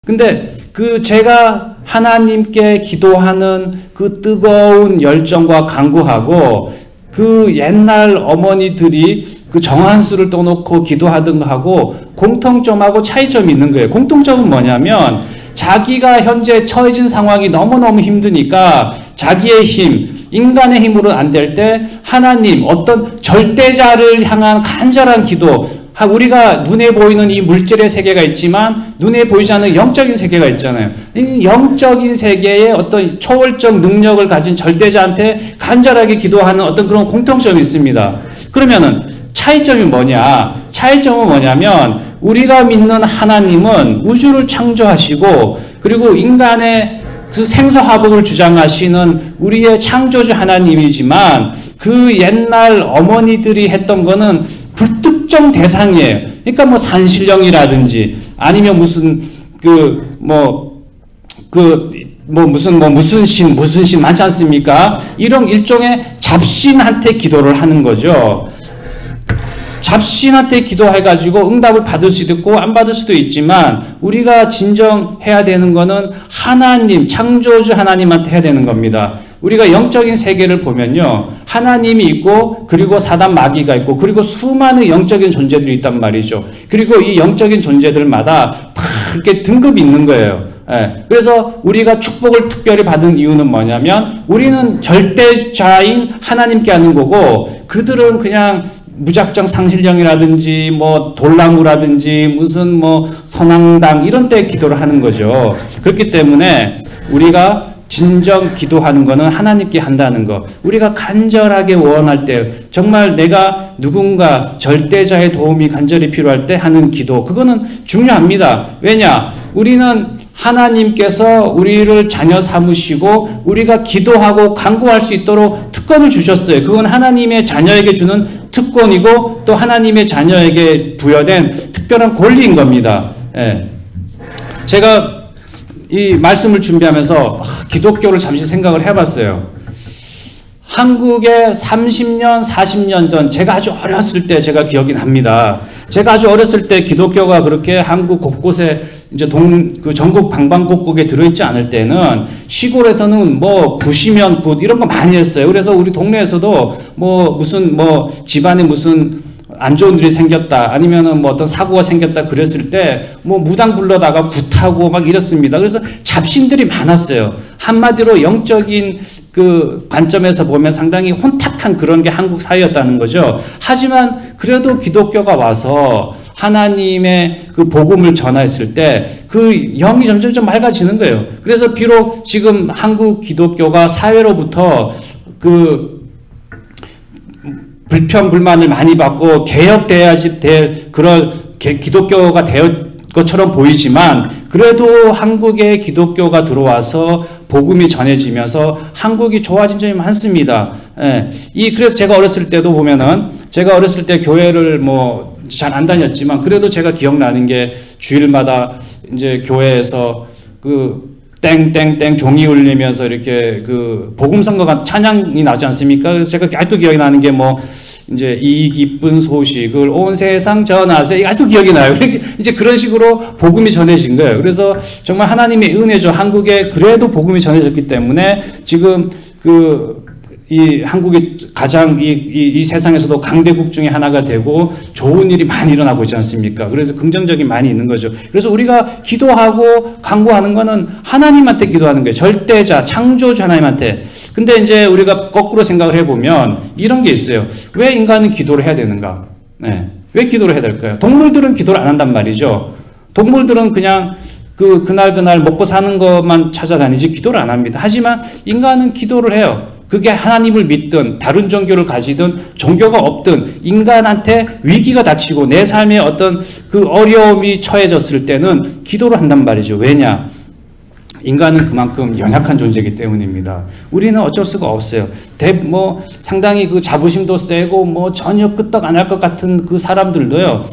근데 그 제가 하나님께 기도하는 그 뜨거운 열정과 간구하고 그 옛날 어머니들이 그 정한수를 떠놓고 기도하던 거하고 공통점하고 차이점이 있는 거예요. 공통점은 뭐냐면 자기가 현재 처해진 상황이 너무너무 힘드니까 자기의 힘, 인간의 힘으로는 안 될 때 하나님, 어떤 절대자를 향한 간절한 기도, 우리가 눈에 보이는 이 물질의 세계가 있지만 눈에 보이지 않는 영적인 세계가 있잖아요. 이 영적인 세계에 어떤 초월적 능력을 가진 절대자한테 간절하게 기도하는 어떤 그런 공통점이 있습니다. 그러면은 차이점이 뭐냐? 차이점은 뭐냐면 우리가 믿는 하나님은 우주를 창조하시고 그리고 인간의 그 생사화복을 주장하시는 우리의 창조주 하나님이지만 그 옛날 어머니들이 했던 거는 불특정 대상이에요. 그러니까 뭐 산신령이라든지 아니면 무슨 무슨 신 많지 않습니까? 이런 일종의 잡신한테 기도를 하는 거죠. 잡신한테 기도해가지고 응답을 받을 수도 있고 안 받을 수도 있지만 우리가 진정 해야 되는 거는 하나님, 창조주 하나님한테 해야 되는 겁니다. 우리가 영적인 세계를 보면요. 하나님이 있고 그리고 사단 마귀가 있고 그리고 수많은 영적인 존재들이 있단 말이죠. 그리고 이 영적인 존재들마다 다 이렇게 등급이 있는 거예요. 예. 그래서 우리가 축복을 특별히 받은 이유는 뭐냐면 우리는 절대자인 하나님께 하는 거고 그들은 그냥 무작정 상실령이라든지 뭐 돌나무라든지 무슨 뭐 선앙당 이런 때 기도를 하는 거죠. 그렇기 때문에 우리가 진정 기도하는 거는 하나님께 한다는 거. 우리가 간절하게 원할 때 정말 내가 누군가 절대자의 도움이 간절히 필요할 때 하는 기도. 그거는 중요합니다. 왜냐? 우리는 하나님께서 우리를 자녀 삼으시고 우리가 기도하고 간구할 수 있도록 특권을 주셨어요. 그건 하나님의 자녀에게 주는 특권이고 또 하나님의 자녀에게 부여된 특별한 권리인 겁니다. 예. 제가 이 말씀을 준비하면서 기독교를 잠시 생각을 해봤어요. 한국에 30년, 40년 전 제가 아주 어렸을 때 제가 기억이 납니다. 제가 아주 어렸을 때 기독교가 그렇게 한국 곳곳에 이제 전국 방방곡곡에 들어있지 않을 때는 시골에서는 뭐 굿이면 굿 이런 거 많이 했어요. 그래서 우리 동네에서도 뭐 무슨 뭐 집안에 무슨 안 좋은 일이 생겼다 아니면은 뭐 어떤 사고가 생겼다 그랬을 때 뭐 무당 불러다가 굿하고 막 이랬습니다. 그래서 잡신들이 많았어요. 한마디로 영적인 그 관점에서 보면 상당히 혼탁한 그런 게 한국 사회였다는 거죠. 하지만 그래도 기독교가 와서 하나님의 그 복음을 전했을 때 그 영이 점점 맑아지는 거예요. 그래서 비록 지금 한국 기독교가 사회로부터 그 불평 불만을 많이 받고 개혁돼야지 될 그런 기독교가 될 것처럼 보이지만 그래도 한국에 기독교가 들어와서 복음이 전해지면서 한국이 좋아진 점이 많습니다. 예. 그래서 제가 어렸을 때도 보면은 제가 어렸을 때 교회를 뭐 잘 안 다녔지만 그래도 제가 기억나는 게 주일마다 이제 교회에서 그 땡땡땡 종이 울리면서 이렇게 그 복음성가 찬양이 나지 않습니까? 그래서 제가 아직도 기억이 나는 게 뭐 이제 이 기쁜 소식을 온 세상 전하세요. 아직도 기억이 나요. 이제 그런 식으로 복음이 전해진 거예요. 그래서 정말 하나님의 은혜죠. 한국에 그래도 복음이 전해졌기 때문에 지금 이 한국이 가장 이 세상에서도 강대국 중에 하나가 되고 좋은 일이 많이 일어나고 있지 않습니까? 그래서 긍정적인 많이 있는 거죠. 그래서 우리가 기도하고 간구하는 거는 하나님한테 기도하는 거예요. 절대자, 창조주 하나님한테. 근데 이제 우리가 거꾸로 생각을 해보면 이런 게 있어요. 왜 인간은 기도를 해야 되는가? 네. 왜 기도를 해야 될까요? 동물들은 기도를 안 한단 말이죠. 동물들은 그냥 그날 먹고 사는 것만 찾아다니지 기도를 안 합니다. 하지만 인간은 기도를 해요. 그게 하나님을 믿든 다른 종교를 가지든 종교가 없든 인간한테 위기가 닥치고 내 삶에 어떤 그 어려움이 처해졌을 때는 기도를 한단 말이죠. 왜냐? 인간은 그만큼 연약한 존재이기 때문입니다. 우리는 어쩔 수가 없어요. 상당히 그 자부심도 세고 뭐 전혀 끄떡 안 할 것 같은 그 사람들도요.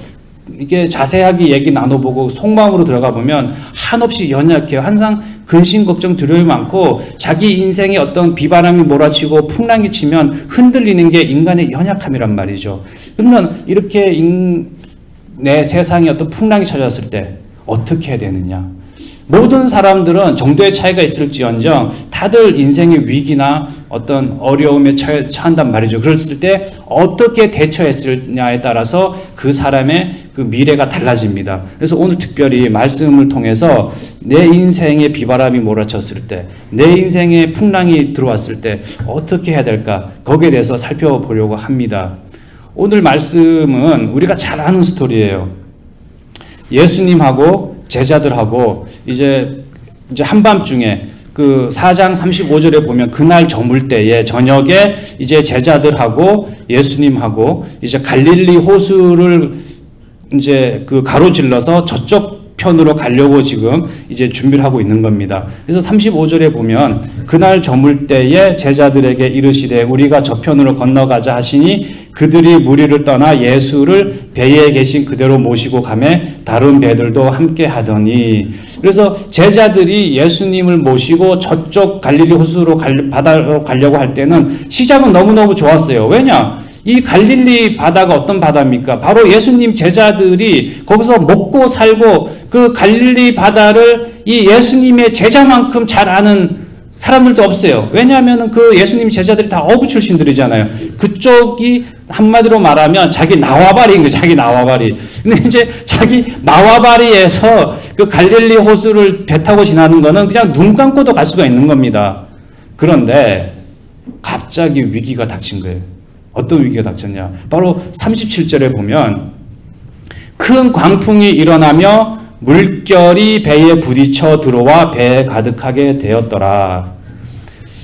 이게 자세하게 얘기 나눠보고 속마음으로 들어가 보면 한없이 연약해요. 항상 근심, 걱정, 두려움이 많고 자기 인생에 어떤 비바람이 몰아치고 풍랑이 치면 흔들리는 게 인간의 연약함이란 말이죠. 그러면 이렇게 내 세상에 어떤 풍랑이 찾아왔을 때 어떻게 해야 되느냐? 모든 사람들은 정도의 차이가 있을지언정 다들 인생의 위기나 어떤 어려움에 처한단 말이죠. 그랬을 때 어떻게 대처했느냐에 따라서 그 사람의 그 미래가 달라집니다. 그래서 오늘 특별히 말씀을 통해서 내 인생에 비바람이 몰아쳤을 때, 내 인생에 풍랑이 들어왔을 때 어떻게 해야 될까? 거기에 대해서 살펴보려고 합니다. 오늘 말씀은 우리가 잘 아는 스토리예요. 예수님하고 제자들하고 이제 한밤중에 그 4장 35절에 보면 그날 저물 때에 저녁에 이제 제자들하고 예수님하고 이제 갈릴리 호수를 이제 그 가로질러서 저쪽 편으로 가려고 지금 이제 준비를 하고 있는 겁니다. 그래서 35절에 보면 그날 저물 때에 제자들에게 이르시되 우리가 저편으로 건너가자 하시니 그들이 무리를 떠나 예수를 배에 계신 그대로 모시고 가매 다른 배들도 함께 하더니, 그래서 제자들이 예수님을 모시고 저쪽 갈릴리 호수로 바다로 가려고 할 때는 시작은 너무너무 좋았어요. 왜냐? 이 갈릴리 바다가 어떤 바다입니까? 바로 예수님 제자들이 거기서 먹고 살고 그 갈릴리 바다를 이 예수님의 제자만큼 잘 아는 사람들도 없어요. 왜냐하면 그 예수님 제자들이 다 어부 출신들이잖아요. 그쪽이 한마디로 말하면 자기 나와바리인 거예요. 자기 나와바리. 근데 이제 자기 나와바리에서 그 갈릴리 호수를 배 타고 지나는 거는 그냥 눈 감고도 갈 수가 있는 겁니다. 그런데 갑자기 위기가 닥친 거예요. 어떤 위기가 닥쳤냐? 바로 37절에 보면 큰 광풍이 일어나며 물결이 배에 부딪혀 들어와 배에 가득하게 되었더라.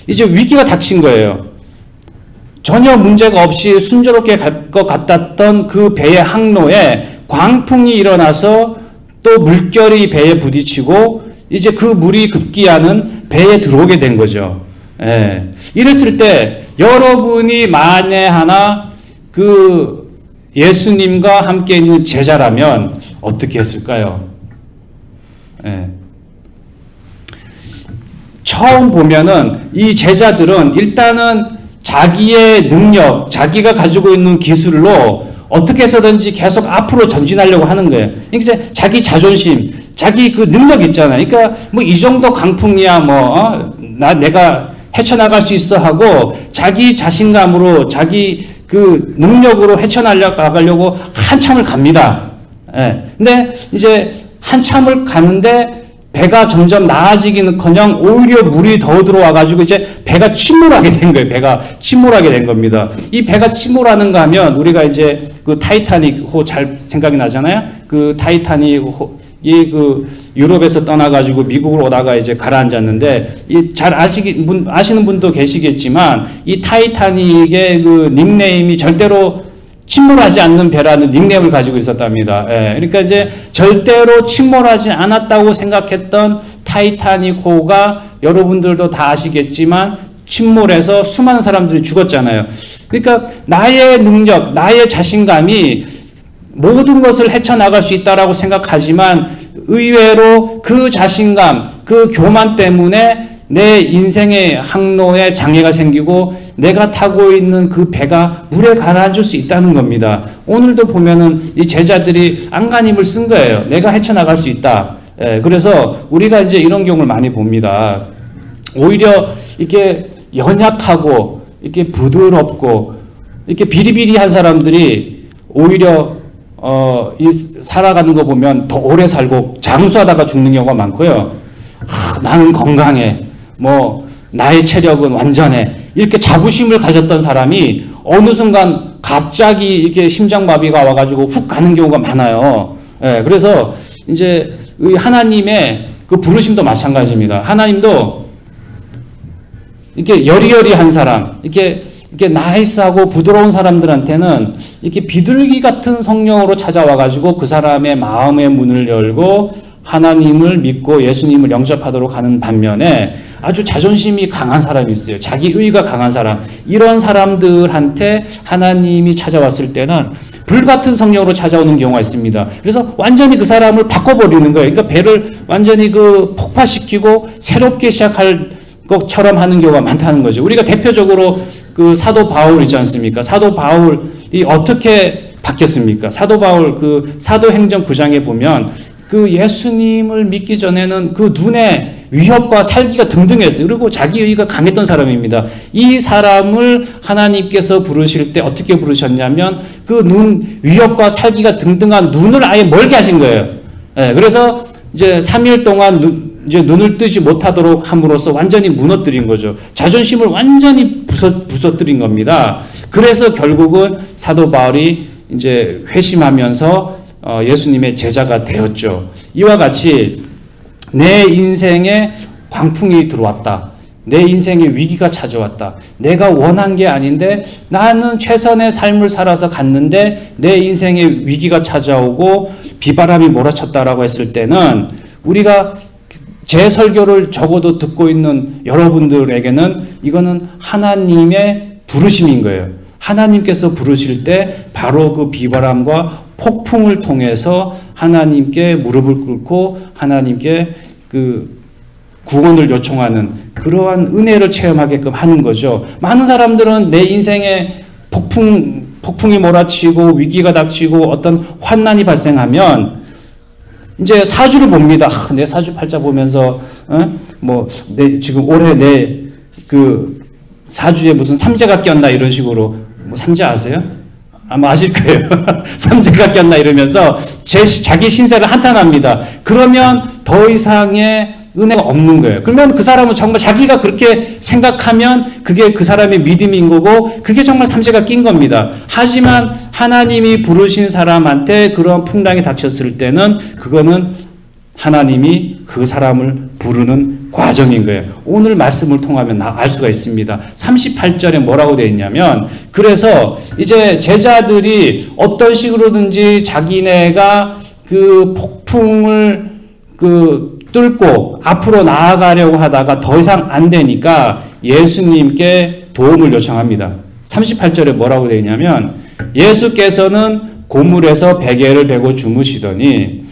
이제 위기가 닥친 거예요. 전혀 문제가 없이 순조롭게 갈 것 같았던 그 배의 항로에 광풍이 일어나서 또 물결이 배에 부딪히고 이제 그 물이 급기야는 배에 들어오게 된 거죠. 예. 이랬을 때 여러분이 만에 하나 그 예수님과 함께 있는 제자라면 어떻게 했을까요? 예. 처음 보면은 이 제자들은 일단은 자기의 능력, 자기가 가지고 있는 기술로 어떻게 해서든지 계속 앞으로 전진하려고 하는 거예요. 그러니까 자기 자존심, 자기 그 능력 있잖아요. 그러니까 뭐 이 정도 강풍이야 내가 헤쳐나갈 수 있어 하고 자기 자신감으로 자기 그 능력으로 헤쳐나가려고 한참을 갑니다. 예. 근데 이제 한참을 가는데 배가 점점 나아지기는커녕 오히려 물이 더 들어와가지고 이제 배가 침몰하게 된 거예요. 배가 침몰하게 된 겁니다. 이 배가 침몰하는가 하면 우리가 이제 그 타이타닉호 잘 생각이 나잖아요. 그 타이타닉호 그 유럽에서 떠나가지고 미국으로 오다가 이제 가라앉았는데 잘 아시는 분도 계시겠지만 이 타이타닉의 그 닉네임이 절대로 침몰하지 않는 배라는 닉네임을 가지고 있었답니다. 예, 그러니까 이제 절대로 침몰하지 않았다고 생각했던 타이타닉호가 여러분들도 다 아시겠지만 침몰해서 수많은 사람들이 죽었잖아요. 그러니까 나의 능력, 나의 자신감이 모든 것을 헤쳐나갈 수 있다라고 생각하지만 의외로 그 자신감, 그 교만 때문에 내 인생의 항로에 장애가 생기고 내가 타고 있는 그 배가 물에 가라앉을 수 있다는 겁니다. 오늘도 보면은 이 제자들이 안간힘을 쓴 거예요. 내가 헤쳐나갈 수 있다. 예, 그래서 우리가 이제 이런 경우를 많이 봅니다. 오히려 이렇게 연약하고 이렇게 부드럽고 이렇게 비리비리한 사람들이 오히려 살아가는 거 보면 더 오래 살고 장수하다가 죽는 경우가 많고요. 나는 건강해. 나의 체력은 완전해. 이렇게 자부심을 가졌던 사람이 어느 순간 갑자기 이렇게 심장마비가 와가지고 훅 가는 경우가 많아요. 예, 그래서 이제 하나님의 그 부르심도 마찬가지입니다. 하나님도 이렇게 여리여리한 사람, 이렇게 나이스하고 부드러운 사람들한테는 이렇게 비둘기 같은 성령으로 찾아와가지고 그 사람의 마음의 문을 열고 하나님을 믿고 예수님을 영접하도록 하는 반면에 아주 자존심이 강한 사람이 있어요. 자기의가 강한 사람. 이런 사람들한테 하나님이 찾아왔을 때는 불같은 성령으로 찾아오는 경우가 있습니다. 그래서 완전히 그 사람을 바꿔버리는 거예요. 그러니까 배를 완전히 그 폭파시키고 새롭게 시작할 것처럼 하는 경우가 많다는 거죠. 우리가 대표적으로 그 사도 바울 있지 않습니까? 사도 바울이 어떻게 바뀌었습니까? 사도 바울 그 사도행전 9장에 보면 그 예수님을 믿기 전에는 그 눈에 위협과 살기가 등등했어요. 그리고 자기의가 강했던 사람입니다. 이 사람을 하나님께서 부르실 때 어떻게 부르셨냐면 그 눈, 위협과 살기가 등등한 눈을 아예 멀게 하신 거예요. 예, 그래서 이제 3일 동안 이제 눈을 뜨지 못하도록 함으로써 완전히 무너뜨린 거죠. 자존심을 완전히 부서뜨린 겁니다. 그래서 결국은 사도 바울이 이제 회심하면서 예수님의 제자가 되었죠. 이와 같이 내 인생에 광풍이 들어왔다. 내 인생에 위기가 찾아왔다. 내가 원한 게 아닌데 나는 최선의 삶을 살아서 갔는데 내 인생에 위기가 찾아오고 비바람이 몰아쳤다라고 했을 때는 우리가 제 설교를 적어도 듣고 있는 여러분들에게는 이거는 하나님의 부르심인 거예요. 하나님께서 부르실 때 바로 그 비바람과 폭풍을 통해서 하나님께 무릎을 꿇고 하나님께 그 구원을 요청하는 그러한 은혜를 체험하게끔 하는 거죠. 많은 사람들은 내 인생에 폭풍이 몰아치고 위기가 닥치고 어떤 환난이 발생하면 이제 사주를 봅니다. 내 사주팔자 보면서 지금 올해 내 그 사주에 무슨 삼재가 꼈나 이런 식으로 삼재 아세요? 아마 아실 거예요. 삼재가 꼈나 이러면서 자기 신세를 한탄합니다. 그러면 더 이상의 은혜가 없는 거예요. 그러면 그 사람은 정말 자기가 그렇게 생각하면 그게 그 사람의 믿음인 거고 그게 정말 삼재가 낀 겁니다. 하지만 하나님이 부르신 사람한테 그런 풍랑이 닥쳤을 때는 그거는 하나님이 그 사람을 부르는 과정인 거예요. 오늘 말씀을 통하면 알 수가 있습니다. 38절에 뭐라고 되어 있냐면 그래서 이제 제자들이 어떤 식으로든지 자기네가 그 폭풍을 뚫고 앞으로 나아가려고 하다가 더 이상 안 되니까 예수님께 도움을 요청합니다. 38절에 뭐라고 되어 있냐면 예수께서는 고물에서 베개를 베고 주무시더니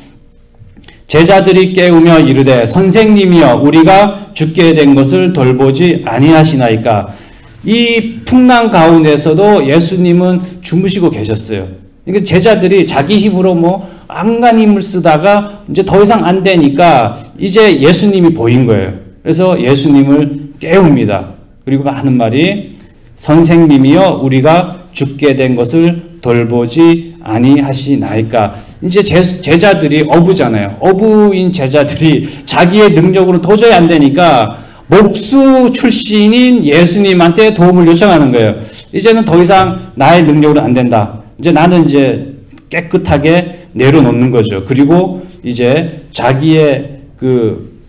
제자들이 깨우며 이르되 선생님이여 우리가 죽게 된 것을 돌보지 아니하시나이까. 이 풍랑 가운데서도 예수님은 주무시고 계셨어요. 그러니까 제자들이 자기 힘으로 안간 힘을 쓰다가 이제 더 이상 안 되니까 이제 예수님이 보인 거예요. 그래서 예수님을 깨웁니다. 그리고 하는 말이 선생님이여 우리가 죽게 된 것을 돌보지 아니하시나이까. 이제 제자들이 어부잖아요. 어부인 제자들이 자기의 능력으로 도저히 안 되니까 목수 출신인 예수님한테 도움을 요청하는 거예요. 이제는 더 이상 나의 능력으로 안 된다. 이제 나는 이제 깨끗하게 내려놓는 거죠. 그리고 이제 자기의 그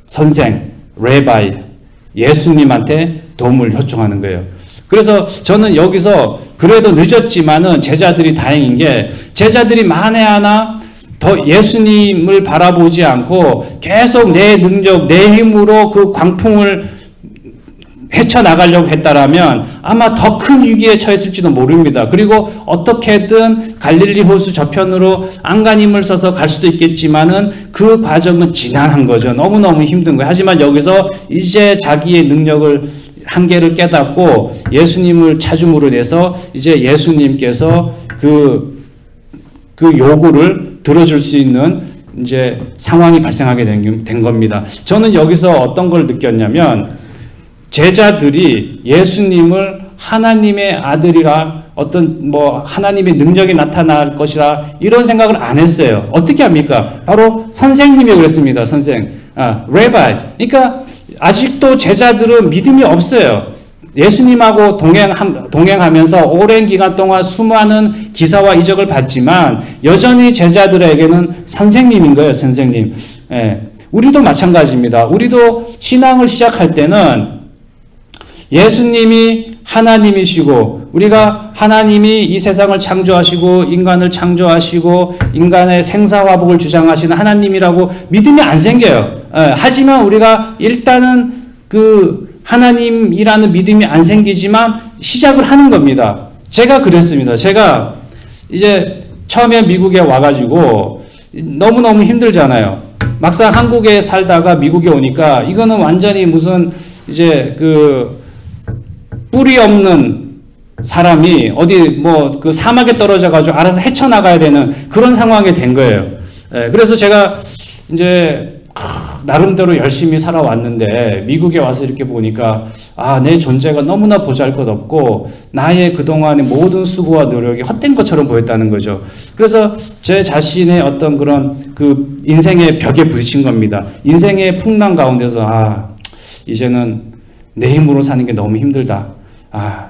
선생, 레바이, 예수님한테 도움을 요청하는 거예요. 그래서 저는 여기서 그래도 늦었지만은 제자들이 다행인 게 제자들이 만에 하나 더 예수님을 바라보지 않고 계속 내 능력, 내 힘으로 그 광풍을 헤쳐나가려고 했다라면 아마 더 큰 위기에 처했을지도 모릅니다. 그리고 어떻게든 갈릴리 호수 저편으로 안간힘을 써서 갈 수도 있겠지만은 그 과정은 지난한 거죠. 너무너무 힘든 거예요. 하지만 여기서 이제 자기의 능력을 한계를 깨닫고 예수님을 찾음으로 인해서 이제 예수님께서 그 요구를 들어줄 수 있는 이제 상황이 발생하게 된 겁니다. 저는 여기서 어떤 걸 느꼈냐면 제자들이 예수님을 하나님의 아들이라 어떤 하나님의 능력이 나타날 것이라 이런 생각을 안 했어요. 어떻게 합니까? 바로 선생님이 그랬습니다. 레바이. 그러니까 아직도 제자들은 믿음이 없어요. 예수님하고 동행하면서 오랜 기간 동안 수많은 기사와 이적을 봤지만 여전히 제자들에게는 선생님인 거예요. 선생님. 예. 우리도 마찬가지입니다. 우리도 신앙을 시작할 때는 예수님이 하나님이시고 우리가 하나님이 이 세상을 창조하시고 인간을 창조하시고 인간의 생사화복을 주장하시는 하나님이라고 믿음이 안 생겨요. 하지만 우리가 일단은 그 하나님이라는 믿음이 안 생기지만 시작을 하는 겁니다. 제가 그랬습니다. 제가 이제 처음에 미국에 와가지고 너무너무 힘들잖아요. 막상 한국에 살다가 미국에 오니까 이거는 완전히 무슨 이제 그 뿌리 없는 사람이 어디 그 사막에 떨어져 가지고 알아서 헤쳐나가야 되는 그런 상황이 된 거예요. 그래서 제가 이제 나름대로 열심히 살아왔는데 미국에 와서 이렇게 보니까 내 존재가 너무나 보잘것없고 나의 그동안의 모든 수고와 노력이 헛된 것처럼 보였다는 거죠. 그래서 제 자신의 어떤 그런 그 인생의 벽에 부딪힌 겁니다. 인생의 풍랑 가운데서 이제는 내 힘으로 사는 게 너무 힘들다.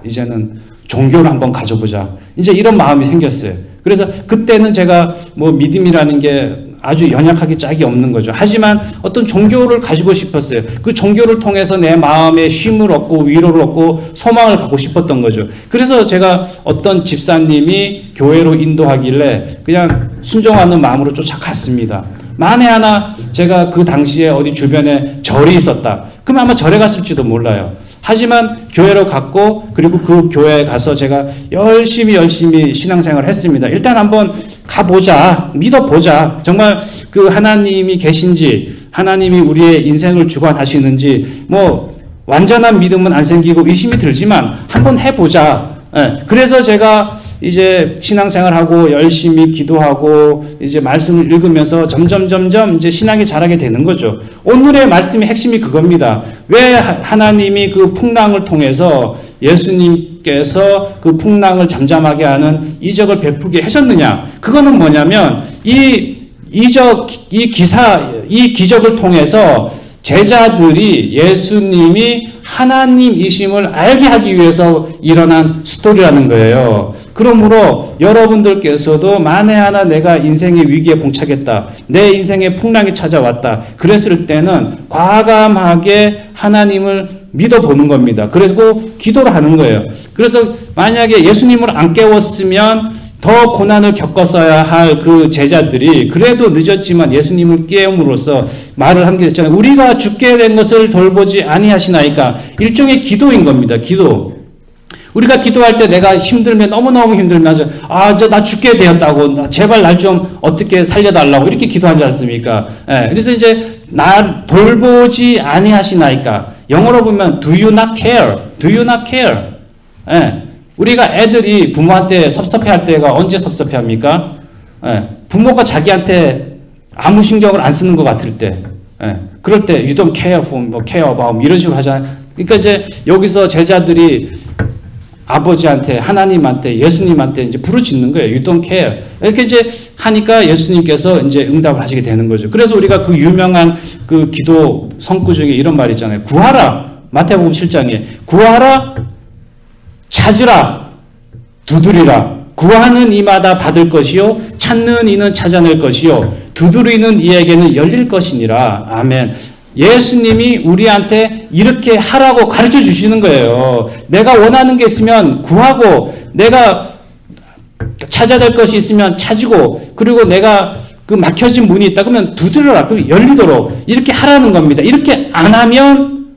이제는 종교를 한번 가져보자. 이제 이런 마음이 생겼어요. 그래서 그때는 제가 뭐 믿음이라는 게 아주 연약하기 짝이 없는 거죠. 하지만 어떤 종교를 가지고 싶었어요. 그 종교를 통해서 내 마음에 쉼을 얻고 위로를 얻고 소망을 갖고 싶었던 거죠. 그래서 제가 어떤 집사님이 교회로 인도하길래 그냥 순종하는 마음으로 쫓아갔습니다. 만에 하나 제가 그 당시에 어디 주변에 절이 있었다. 그럼 아마 절에 갔을지도 몰라요. 하지만 교회로 갔고 그리고 그 교회에 가서 제가 열심히 신앙생활을 했습니다. 일단 한번 가보자. 믿어보자. 정말 그 하나님이 계신지 하나님이 우리의 인생을 주관하시는지 뭐 완전한 믿음은 안 생기고 의심이 들지만 한번 해보자. 그래서 제가 이제 신앙생활하고 열심히 기도하고 이제 말씀을 읽으면서 점점 이제 신앙이 자라게 되는 거죠. 오늘의 말씀의 핵심이 그겁니다. 왜 하나님이 그 풍랑을 통해서 예수님께서 그 풍랑을 잠잠하게 하는 이적을 베푸게 하셨느냐? 그거는 뭐냐면 이 기적을 통해서 제자들이 예수님이 하나님이심을 알게 하기 위해서 일어난 스토리라는 거예요. 그러므로 여러분들께서도 만에 하나 내가 인생의 위기에 봉착했다. 내 인생의 풍랑이 찾아왔다. 그랬을 때는 과감하게 하나님을 믿어보는 겁니다. 그리고 기도를 하는 거예요. 그래서 만약에 예수님을 안 깨웠으면 더 고난을 겪었어야 할 그 제자들이 그래도 늦었지만 예수님을 깨움으로써 말을 한 게 있잖아요. 우리가 죽게 된 것을 돌보지 아니하시나이까. 일종의 기도인 겁니다. 기도. 우리가 기도할 때 내가 힘들면 너무너무 힘들면 나 죽게 되었다고 제발 날 좀 어떻게 살려달라고 이렇게 기도하지 않습니까? 그래서 이제 날 돌보지 아니하시나이까. 영어로 보면 do you not care? do you not care? 우리가 애들이 부모한테 섭섭해할 때가 언제 섭섭해합니까? 부모가 자기한테 아무 신경을 안 쓰는 것 같을 때, 그럴 때 you don't care for me, care about me 이런 식으로 하잖아요. 그러니까 이제 여기서 제자들이 아버지한테, 하나님한테, 예수님한테 이제 부르짖는 거예요. You don't care. 이렇게 이제 하니까 예수님께서 이제 응답을 하시게 되는 거죠. 그래서 우리가 그 유명한 그 기도 성구 중에 이런 말이 있잖아요. 구하라. 마태복음 7장에 구하라. 찾으라, 두드리라. 구하는 이마다 받을 것이요 찾는 이는 찾아낼 것이요 두드리는 이에게는 열릴 것이니라. 아멘. 예수님이 우리한테 이렇게 하라고 가르쳐 주시는 거예요. 내가 원하는 게 있으면 구하고 내가 찾아야 될 것이 있으면 찾고 그리고 내가 그 막혀진 문이 있다 그러면 두드려라. 그럼 열리도록 이렇게 하라는 겁니다. 이렇게 안 하면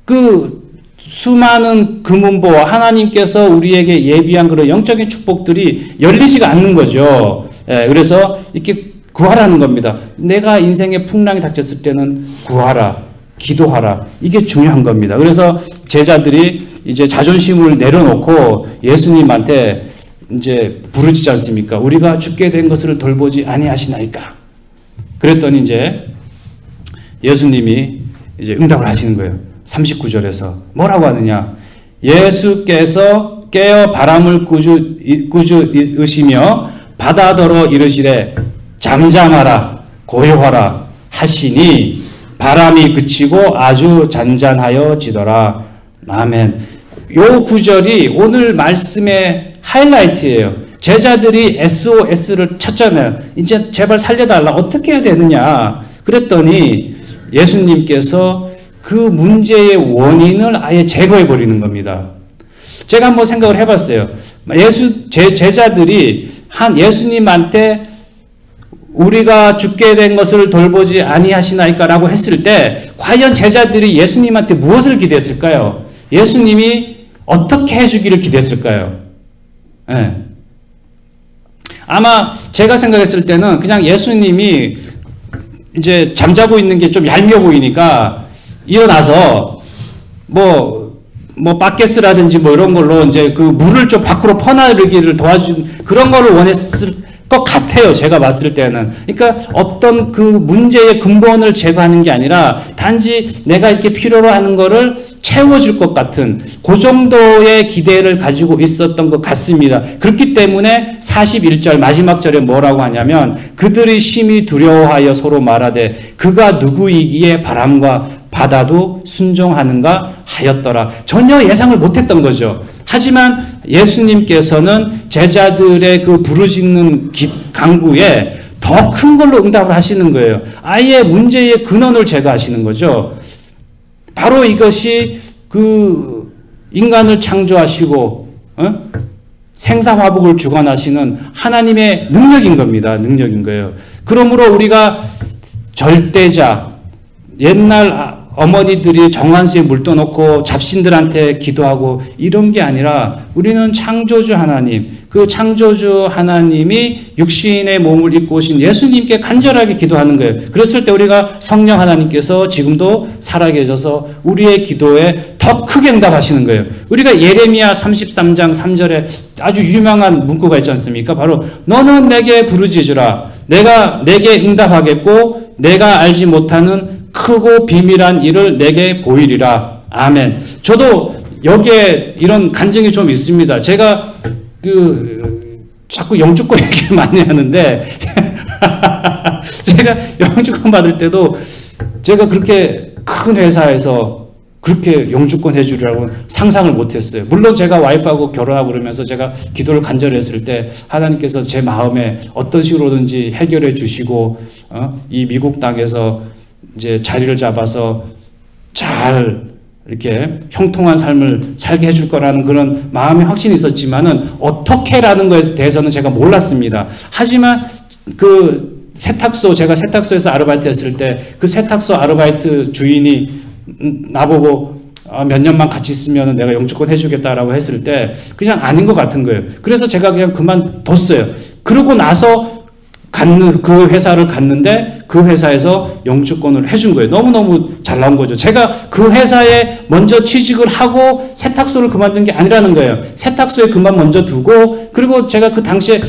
그 수많은 금은보와 하나님께서 우리에게 예비한 그런 영적인 축복들이 열리지가 않는 거죠. 그래서 이렇게 구하라는 겁니다. 내가 인생의 풍랑이 닥쳤을 때는 구하라, 기도하라. 이게 중요한 겁니다. 그래서 제자들이 이제 자존심을 내려놓고 예수님한테 이제 부르짖지 않습니까? 우리가 죽게 된 것을 돌보지 아니하시나이까. 그랬더니 이제 예수님이 이제 응답을 하시는 거예요. 39절에서 뭐라고 하느냐? 예수께서 깨어 바람을 꾸짖으시며 바다더러 이르시되 잠잠하라 고요하라 하시니 바람이 그치고 아주 잔잔하여지더라. 아멘. 요 구절이 오늘 말씀의 하이라이트예요. 제자들이 SOS를 쳤잖아요. 이제 제발 살려달라. 어떻게 해야 되느냐? 그랬더니 예수님께서 그 문제의 원인을 아예 제거해 버리는 겁니다. 제가 한번 생각을 해봤어요. 제자들이 예수님한테 우리가 죽게 된 것을 돌보지 아니하시나이까 라고 했을 때 과연 제자들이 예수님한테 무엇을 기대했을까요? 예수님이 어떻게 해주기를 기대했을까요? 아마 제가 생각했을 때는 그냥 예수님이 이제 잠자고 있는 게 좀 얄미워 보이니까 일어나서 바켓스라든지 이런 걸로 이제 그 물을 좀 밖으로 퍼나르기를 도와준 그런 거를 것 같아요. 제가 봤을 때는. 그러니까 어떤 그 문제의 근본을 제거하는 게 아니라 단지 내가 이렇게 필요로 하는 거를 채워줄 것 같은 그 정도의 기대를 가지고 있었던 것 같습니다. 그렇기 때문에 41절 마지막 절에 뭐라고 하냐면 그들이 심히 두려워하여 서로 말하되 그가 누구이기에 바람과 바다도 순종하는가 하였더라. 전혀 예상을 못했던 거죠. 하지만 예수님께서는 제자들의 그 부르짖는 간구에 더 큰 걸로 응답을 하시는 거예요. 아예 문제의 근원을 제거하시는 거죠. 바로 이것이 그 인간을 창조하시고 생사화복을 주관하시는 하나님의 능력인 겁니다. 능력인 거예요. 그러므로 우리가 절대자, 옛날 어머니들이 정환수에 물 떠놓고 잡신들한테 기도하고 이런 게 아니라 우리는 창조주 하나님, 그 창조주 하나님이 육신의 몸을 입고 오신 예수님께 간절하게 기도하는 거예요. 그랬을 때 우리가 성령 하나님께서 지금도 살아계셔서 우리의 기도에 더 크게 응답하시는 거예요. 우리가 예레미야 33장 3절에 아주 유명한 문구가 있지 않습니까? 바로 너는 내게 부르짖으라. 내가 내게 응답하겠고 내가 알지 못하는 크고 비밀한 일을 내게 보이리라. 아멘. 저도 여기에 이런 간증이 좀 있습니다. 제가 자꾸 영주권 얘기를 많이 하는데 제가 영주권 받을 때도 제가 그렇게 큰 회사에서 그렇게 영주권 해주리라고 상상을 못했어요. 물론 제가 와이프하고 결혼하고 그러면서 제가 기도를 간절히 했을 때 하나님께서 제 마음에 어떤 식으로든지 해결해 주시고 이 미국 땅에서 이제 자리를 잡아서 잘 이렇게 형통한 삶을 살게 해줄 거라는 그런 마음의 확신이 있었지만은 어떻게라는 것에 대해서는 제가 몰랐습니다. 하지만 그 세탁소, 제가 세탁소에서 아르바이트 했을 때 그 세탁소 아르바이트 주인이 나보고 몇 년만 같이 있으면 내가 영주권 해주겠다라고 했을 때 그냥 아닌 것 같은 거예요. 그래서 제가 그냥 그만뒀어요. 그러고 나서 그 회사를 갔는데 그 회사에서 영주권을 해준 거예요. 너무너무 잘 나온 거죠. 제가 그 회사에 먼저 취직을 하고 세탁소를 그만둔 게 아니라는 거예요. 세탁소에 그만 먼저 두고 그리고 제가 그 당시에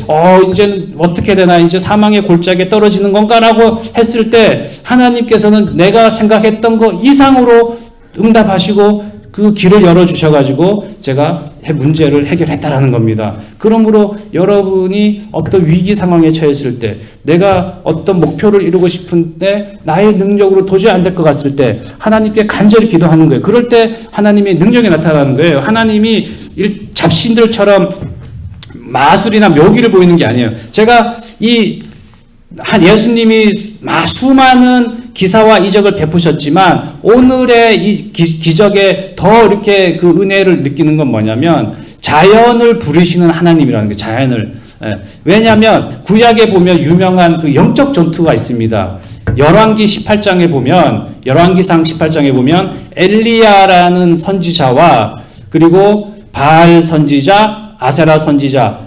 이제는 어떻게 되나 이제 사망의 골짜기에 떨어지는 건가라고 했을 때 하나님께서는 내가 생각했던 거 이상으로 응답하시고 그 길을 열어주셔가지고 제가 문제를 해결했다라는 겁니다. 그러므로 여러분이 어떤 위기 상황에 처했을 때 내가 어떤 목표를 이루고 싶은데 나의 능력으로 도저히 안 될 것 같을 때 하나님께 간절히 기도하는 거예요. 그럴 때 하나님의 능력이 나타나는 거예요. 하나님이 잡신들처럼 마술이나 묘기를 보이는 게 아니에요. 제가 예수님이 수많은 기사와 이적을 베푸셨지만 오늘의 이 기적에 더 이렇게 그 은혜를 느끼는 건 뭐냐면 자연을 부르시는 하나님이라는 거예요. 자연을. 왜냐하면 구약에 보면 유명한 그 영적 전투가 있습니다. 열왕기 18장에 보면 열왕기상 18장에 보면 엘리야라는 선지자와 그리고 바알 선지자, 아세라 선지자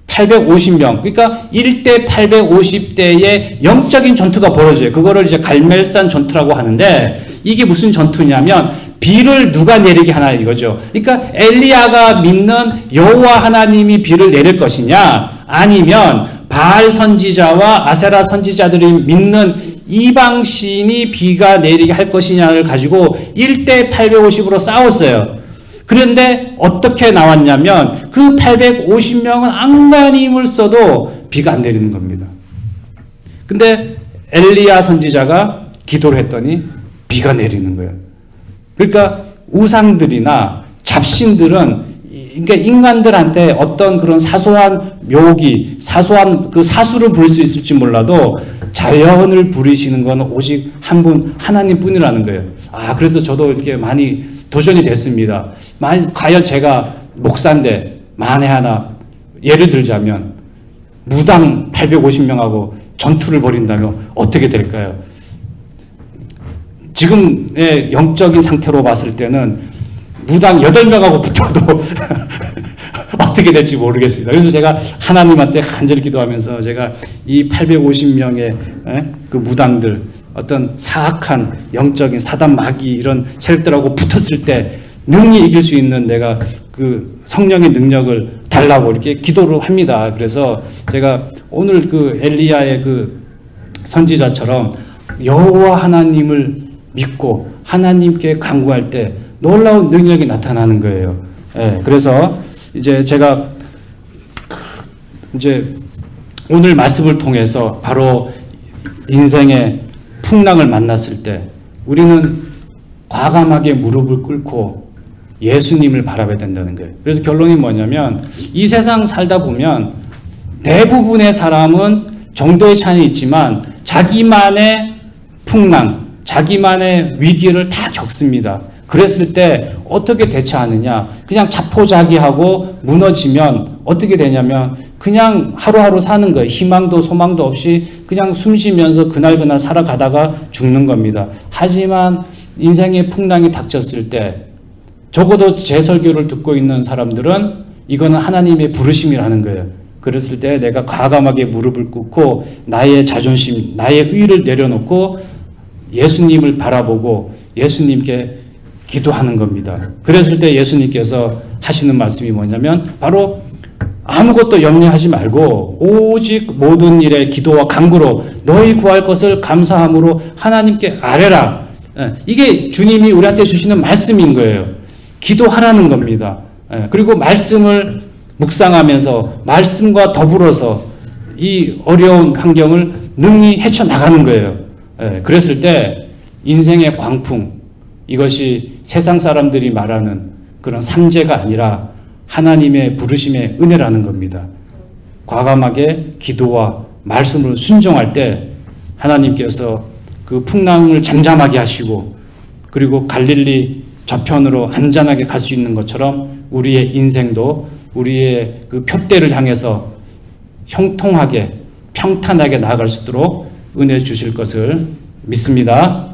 850명. 그러니까 1대 850대의 영적인 전투가 벌어져요. 그거를 이제 갈멜산 전투라고 하는데 이게 무슨 전투냐면 비를 누가 내리게 하나 이거죠. 그러니까 엘리야가 믿는 여호와 하나님이 비를 내릴 것이냐 아니면 바알 선지자와 아세라 선지자들이 믿는 이방 신이 비가 내리게 할 것이냐를 가지고 1대 850으로 싸웠어요. 그런데 어떻게 나왔냐면 그 850명은 안간히 힘을 써도 비가 안 내리는 겁니다. 근데 엘리야 선지자가 기도를 했더니 비가 내리는 거예요. 그러니까 우상들이나 잡신들은 그러니까 인간들한테 어떤 그런 사소한 묘기, 사소한 그 사수를 부릴 수 있을지 몰라도 자연을 부리시는 건 오직 한 분 하나님뿐이라는 거예요. 그래서 저도 이렇게 많이 도전이 됐습니다. 과연 제가 목사인데 만에 하나 예를 들자면 무당 850명하고 전투를 벌인다면 어떻게 될까요? 지금의 영적인 상태로 봤을 때는 무당 8명하고 붙어도 어떻게 될지 모르겠습니다. 그래서 제가 하나님한테 간절히 기도하면서 제가 이 850명의 그 무당들 어떤 사악한 영적인 사단 마귀 이런 세력들하고 붙었을 때 능히 이길 수 있는 내가 그 성령의 능력을 다 달라고 이렇게 기도를 합니다. 그래서 제가 오늘 그 엘리야의 그 선지자처럼 여호와 하나님을 믿고 하나님께 간구할 때 놀라운 능력이 나타나는 거예요. 예, 그래서 이제 제가 이제 오늘 말씀을 통해서 바로 인생의 풍랑을 만났을 때 우리는 과감하게 무릎을 꿇고 예수님을 바라봐야 된다는 거예요. 그래서 결론이 뭐냐면 이 세상 살다 보면 대부분의 사람은 정도의 차이는 있지만 자기만의 풍랑, 자기만의 위기를 다 겪습니다. 그랬을 때 어떻게 대처하느냐? 그냥 자포자기하고 무너지면 어떻게 되냐면 그냥 하루하루 사는 거예요. 희망도 소망도 없이 그냥 숨 쉬면서 그날그날 살아가다가 죽는 겁니다. 하지만 인생의 풍랑이 닥쳤을 때 적어도 제 설교를 듣고 있는 사람들은 이거는 하나님의 부르심이라는 거예요. 그랬을 때 내가 과감하게 무릎을 꿇고 나의 자존심, 나의 의의를 내려놓고 예수님을 바라보고 예수님께 기도하는 겁니다. 그랬을 때 예수님께서 하시는 말씀이 뭐냐면 바로 아무것도 염려하지 말고 오직 모든 일에 기도와 간구로 너희 구할 것을 감사함으로 하나님께 아뢰라. 이게 주님이 우리한테 주시는 말씀인 거예요. 기도하라는 겁니다. 그리고 말씀을 묵상하면서 말씀과 더불어서 이 어려운 환경을 능히 헤쳐나가는 거예요. 그랬을 때 인생의 광풍, 이것이 세상 사람들이 말하는 그런 삼재가 아니라 하나님의 부르심의 은혜라는 겁니다. 과감하게 기도와 말씀을 순종할 때 하나님께서 그 풍랑을 잠잠하게 하시고 그리고 갈릴리 저편으로 안전하게 갈 수 있는 것처럼 우리의 인생도 우리의 그 표대를 향해서 형통하게 평탄하게 나아갈 수 있도록 은혜 주실 것을 믿습니다.